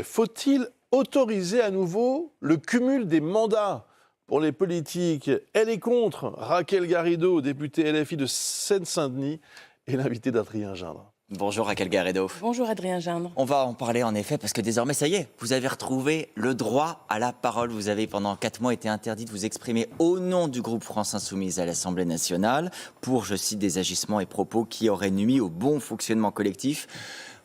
Faut-il autoriser à nouveau le cumul des mandats pour les politiques? Elle est contre. Raquel Garrido, députée LFI de Seine-Saint-Denis, et l'invité d'Adrien Gindre. Bonjour Raquel Garrido. Bonjour Adrien Gindre. On va en parler en effet parce que désormais ça y est, vous avez retrouvé le droit à la parole. Vous avez pendant 4 mois été interdit de vous exprimer au nom du groupe France Insoumise à l'Assemblée nationale pour, je cite, des agissements et propos qui auraient nui au bon fonctionnement collectif.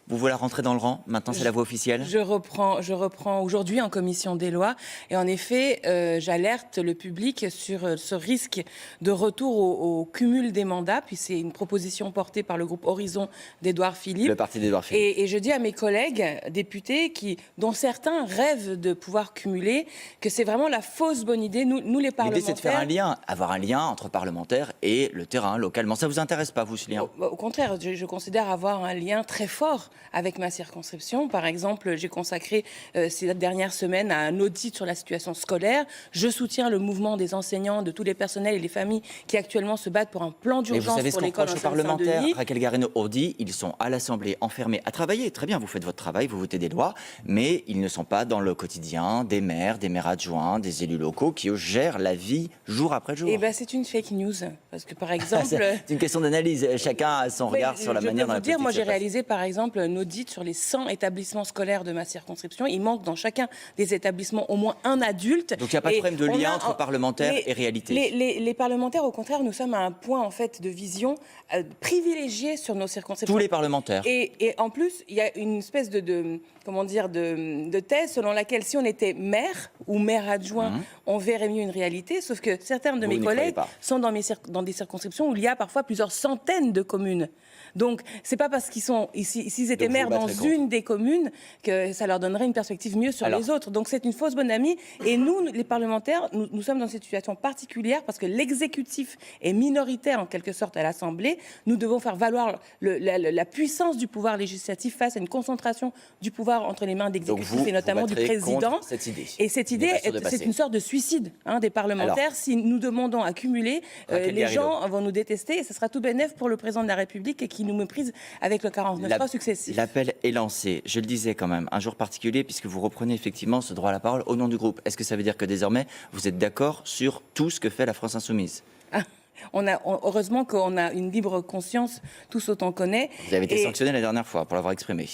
Vous voilà rentrer dans le rang, maintenant c'est la voie officielle. Je reprends aujourd'hui en commission des lois et en effet j'alerte le public sur ce risque de retour au cumul des mandats, puis c'est une proposition portée par le groupe Horizon d'Édouard Philippe. Le parti d'Édouard Philippe. Et je dis à mes collègues députés dont certains rêvent de pouvoir cumuler que c'est vraiment la fausse bonne idée. Nous les parlementaires... L'idée c'est de faire un lien, avoir un lien entre parlementaires et le terrain localement. Ça vous intéresse pas vous ce lien? Au contraire, je considère avoir un lien très fort avec ma circonscription. Par exemple, j'ai consacré ces dernières semaines à un audit sur la situation scolaire. Je soutiens le mouvement des enseignants, de tous les personnels et les familles qui actuellement se battent pour un plan d'urgence pour l'école en Seine-Saint-Denis. Parlementaires, Raquel Garrido-Hordy, ils sont à l'Assemblée enfermés à travailler. Très bien, vous faites votre travail, vous votez des lois, mais ils ne sont pas dans le quotidien des maires adjoints, des élus locaux qui eux, gèrent la vie jour après jour. Eh ben, c'est une fake news. Parce que par exemple... c'est une question d'analyse. Chacun a son regard sur la manière dont la politique se passe. Moi, j'ai réalisé par exemple un audit sur les 100 établissements scolaires de ma circonscription. Il manque dans chacun des établissements au moins un adulte. Donc il n'y a pas de problème de lien entre parlementaires et réalité. Les parlementaires, au contraire, nous sommes à un point en fait de vision privilégié sur nos circonscriptions. Tous les parlementaires. Et en plus, il y a une espèce de thèse selon laquelle si on était maire ou maire adjoint, on verrait mieux une réalité. Sauf que certains de mes collègues sont dans des circonscriptions où il y a parfois plusieurs centaines de communes. Donc, c'est pas parce s'ils étaient maires dans une des communes que ça leur donnerait une perspective mieux sur les autres. Donc, c'est une fausse bonne amie. Et nous, les parlementaires, nous sommes dans cette situation particulière parce que l'exécutif est minoritaire en quelque sorte à l'Assemblée. Nous devons faire valoir la puissance du pouvoir législatif face à une concentration du pouvoir entre les mains d'exécutif et notamment du président. Cette idée. Et cette idée, c'est une sorte de suicide des parlementaires. Si nous demandons à cumuler, les gens vont nous détester et ce sera tout bénef pour le président de la République et qui nous méprise avec le 49.3 successif. L'appel est lancé. Je le disais quand même, un jour particulier puisque vous reprenez effectivement ce droit à la parole au nom du groupe. Est-ce que ça veut dire que désormais vous êtes d'accord sur tout ce que fait la France Insoumise? Heureusement qu'on a une libre conscience, tous autant qu'on est. Vous avez été sanctionné la dernière fois pour l'avoir exprimé.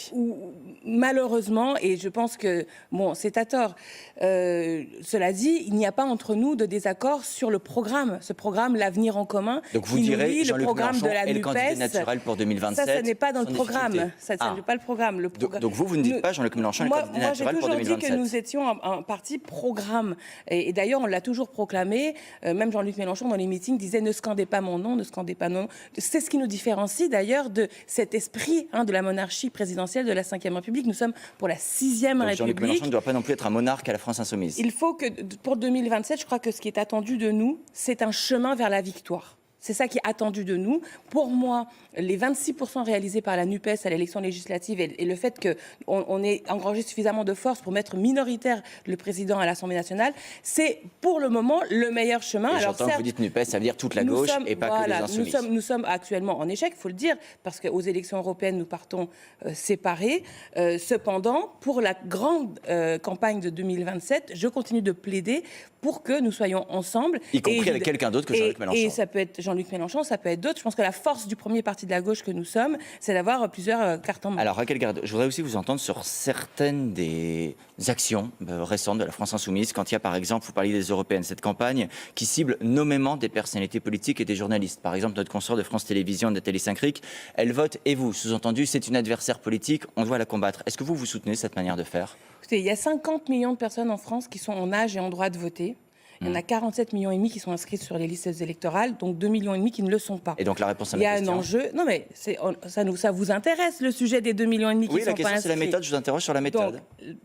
Malheureusement, et je pense que, c'est à tort. Cela dit, il n'y a pas entre nous de désaccord sur le programme. Ce programme, l'avenir en commun. Donc vous direz Jean-Luc Mélenchon est le candidat naturel pour 2027. Ça n'est pas dans le programme. Ça n'est pas le programme. Donc vous ne dites pas Jean-Luc Mélenchon est le candidat naturel pour 2027. Moi, j'ai toujours dit que nous étions un parti programme. Et d'ailleurs, on l'a toujours proclamé. Même Jean-Luc Mélenchon, dans les meetings, disait ne scandez pas mon nom, ne scandez pas non. C'est ce qui nous différencie d'ailleurs de cet esprit de la monarchie présidentielle de la Ve République. Nous sommes pour la 6e République. Jean-Luc Mélenchon ne doit pas non plus être un monarque à la France Insoumise. Il faut que, pour 2027, je crois que ce qui est attendu de nous, c'est un chemin vers la victoire. C'est ça qui est attendu de nous. Pour moi, les 26% réalisés par la NUPES à l'élection législative et le fait qu'on ait engrangé suffisamment de force pour mettre minoritaire le président à l'Assemblée nationale, c'est pour le moment le meilleur chemin. Alors certes, vous dites NUPES, ça veut dire toute la gauche et pas que les Insoumis. Nous sommes actuellement en échec, il faut le dire, parce qu'aux élections européennes, nous partons séparés. Cependant, pour la grande campagne de 2027, je continue de plaider pour que nous soyons ensemble. Y compris avec quelqu'un d'autre que Jean-Luc Mélenchon. Et ça peut être Jean-Luc Mélenchon, ça peut être d'autres. Je pense que la force du premier parti de la gauche que nous sommes, c'est d'avoir plusieurs cartes en main. Alors Raquel Garrido, je voudrais aussi vous entendre sur certaines des actions récentes de la France Insoumise. Quand il y a par exemple, vous parliez des européennes, cette campagne qui cible nommément des personnalités politiques et des journalistes. Par exemple, notre consort de France Télévisions, Nathalie Saint-Cric, elle vote et vous. Sous-entendu, c'est une adversaire politique, on doit la combattre. Est-ce que vous soutenez cette manière de faire? Écoutez, il y a 50 millions de personnes en France qui sont en âge et en droit de voter. Il y en a 47,5 millions qui sont inscrits sur les listes électorales, donc 2,5 millions qui ne le sont pas. Et donc la réponse à ma question. Il y a un enjeu. Non mais ça vous intéresse le sujet des 2,5 millions qui sont pas inscrits. Oui, la question c'est la méthode. Je vous interroge sur la méthode.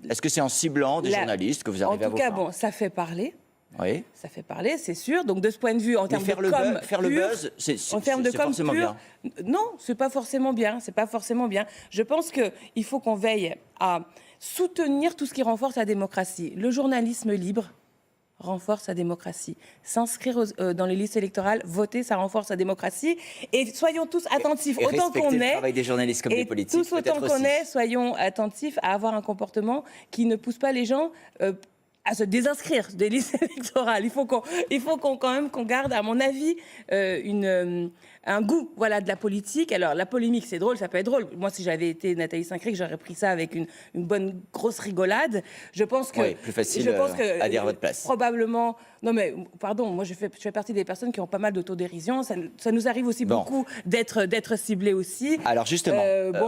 Est-ce que c'est en ciblant des journalistes que vous arrivez à vos fins? En tout cas, ça fait parler. Oui. Ça fait parler, c'est sûr. Donc de ce point de vue, en termes de com, faire le buzz, c'est forcément bien. Non, c'est pas forcément bien. C'est pas forcément bien. Je pense qu'il faut qu'on veille à soutenir tout ce qui renforce la démocratie, le journalisme libre. renforce la démocratie. S'inscrire dans les listes électorales, voter, ça renforce la démocratie. Et soyons tous attentifs, et autant qu'on le est. travail des journalistes comme des politiques, tous autant qu'on est, soyons attentifs à avoir un comportement qui ne pousse pas les gens à se désinscrire des listes électorales. Il faut quand même qu'on garde, à mon avis, un goût, voilà, de la politique. Alors, la polémique, c'est drôle, ça peut être drôle. Moi, si j'avais été Nathalie Saint-Cric, j'aurais pris ça avec une bonne grosse rigolade. Je pense que... Oui, plus facile à dire à votre place. Probablement... Non, mais, pardon, moi, je fais partie des personnes qui ont pas mal d'autodérision. Ça nous arrive aussi beaucoup d'être ciblés aussi. Alors, justement,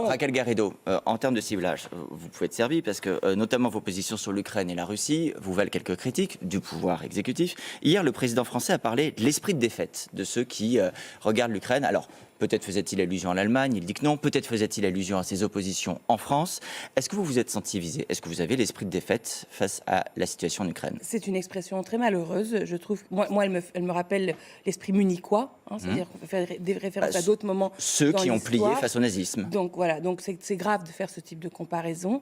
Raquel Garrido, en termes de ciblage, vous pouvez être servi parce que, notamment, vos positions sur l'Ukraine et la Russie vous valent quelques critiques du pouvoir exécutif. Hier, le président français a parlé de l'esprit de défaite de ceux qui regardent l'Ukraine. Alors, peut-être faisait-il allusion à l'Allemagne, il dit que non. Peut-être faisait-il allusion à ses oppositions en France. Est-ce que vous vous êtes senti visé? Est-ce que vous avez l'esprit de défaite face à la situation en Ukraine? C'est une expression très malheureuse, je trouve. Moi elle me rappelle l'esprit munichois, c'est-à-dire qu'on peut faire des références à d'autres moments. Ceux qui ont plié face au nazisme. Donc voilà, donc c'est grave de faire ce type de comparaison,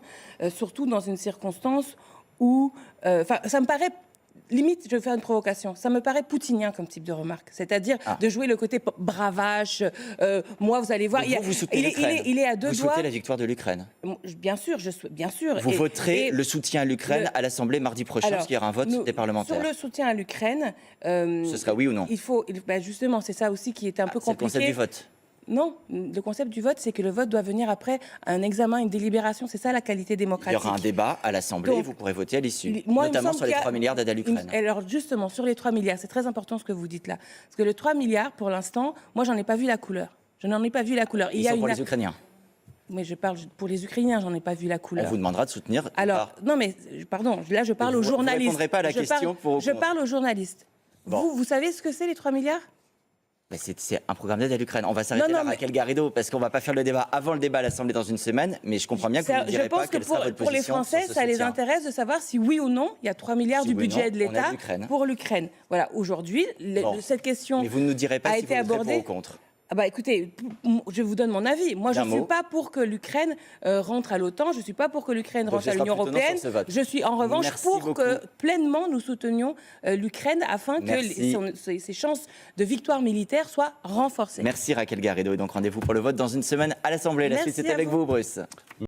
surtout dans une circonstance où... ça me paraît... Limite, je vais faire une provocation. Ça me paraît poutinien comme type de remarque. C'est-à-dire de jouer le côté bravache. Moi, vous allez voir, vous soutenez l'Ukraine. Il est à deux doigts. Vous souhaitez la victoire de l'Ukraine. Bien sûr, bien sûr. Vous voterez le soutien à l'Ukraine à l'Assemblée mardi prochain, parce qu'il y aura un vote des parlementaires. Sur le soutien à l'Ukraine... ce sera oui ou non? Justement, c'est ça aussi qui est un peu compliqué. C'est le concept du vote. Non, le concept du vote, c'est que le vote doit venir après un examen, une délibération. C'est ça la qualité démocratique. Il y aura un débat à l'Assemblée et vous pourrez voter à l'issue, notamment sur les 3 milliards d'aide à l'Ukraine. Alors justement, sur les 3 milliards, c'est très important ce que vous dites là. Parce que les 3 milliards, pour l'instant, moi, j'en ai pas vu la couleur. Je n'en ai pas vu la couleur. Ils sont pour les Ukrainiens. Mais je parle pour les Ukrainiens, j'en ai pas vu la couleur. On vous demandera de soutenir. Alors, non mais, pardon, là je parle aux journalistes. Vous ne répondrez pas à la question pour... Je parle aux journalistes. Bon. Vous savez ce que c'est les 3 milliards? C'est un programme d'aide à l'Ukraine. On va s'arrêter là, Raquel Garrido, parce qu'on ne va pas faire le débat avant le débat à l'Assemblée dans une semaine, mais je comprends bien que vous ne direz pas quelle sera votre position. Pour les Français, ça les intéresse de savoir si oui ou non, il y a 3 milliards du budget de l'État pour l'Ukraine. Voilà, aujourd'hui, cette question mais vous ne nous direz pas a si été vous abordée. Pour ou contre. Écoutez, je vous donne mon avis. Moi, je ne suis pas pour que l'Ukraine rentre à l'OTAN. Je ne suis pas pour que l'Ukraine rentre à l'Union européenne. Je suis en revanche pour que pleinement nous soutenions l'Ukraine afin que ses chances de victoire militaire soient renforcées. Merci Raquel Garrido. Et donc rendez-vous pour le vote dans une semaine à l'Assemblée. La suite, c'est avec vous, Bruce.